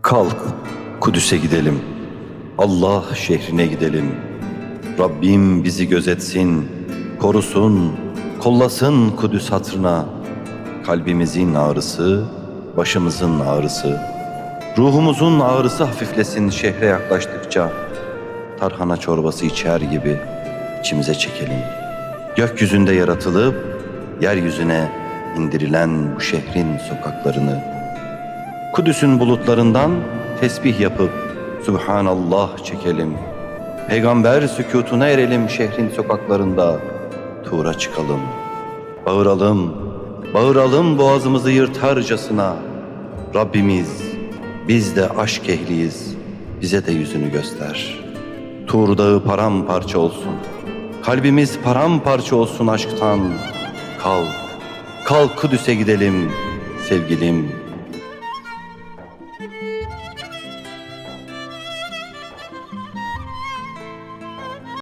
Kalk, Kudüs'e gidelim. Allah şehrine gidelim. Rabbim bizi gözetsin, korusun, kollasın Kudüs hatırına. Kalbimizin ağrısı, başımızın ağrısı, ruhumuzun ağrısı hafiflesin şehre yaklaştıkça. Tarhana çorbası içer gibi içimize çekelim. Gökyüzünde yaratılıp yeryüzüne indirilen bu şehrin sokaklarını, Kudüs'ün bulutlarından tesbih yapıp Subhanallah çekelim. Peygamber sükûtuna erelim şehrin sokaklarında. Tur'a çıkalım. Bağıralım, bağıralım boğazımızı yırtarcasına. Rabbimiz, biz de aşk ehliyiz, bize de yüzünü göster. Tur dağı paramparça olsun. Kalbimiz paramparça olsun aşktan. Kalk, kalk Kudüs'e gidelim sevgilim.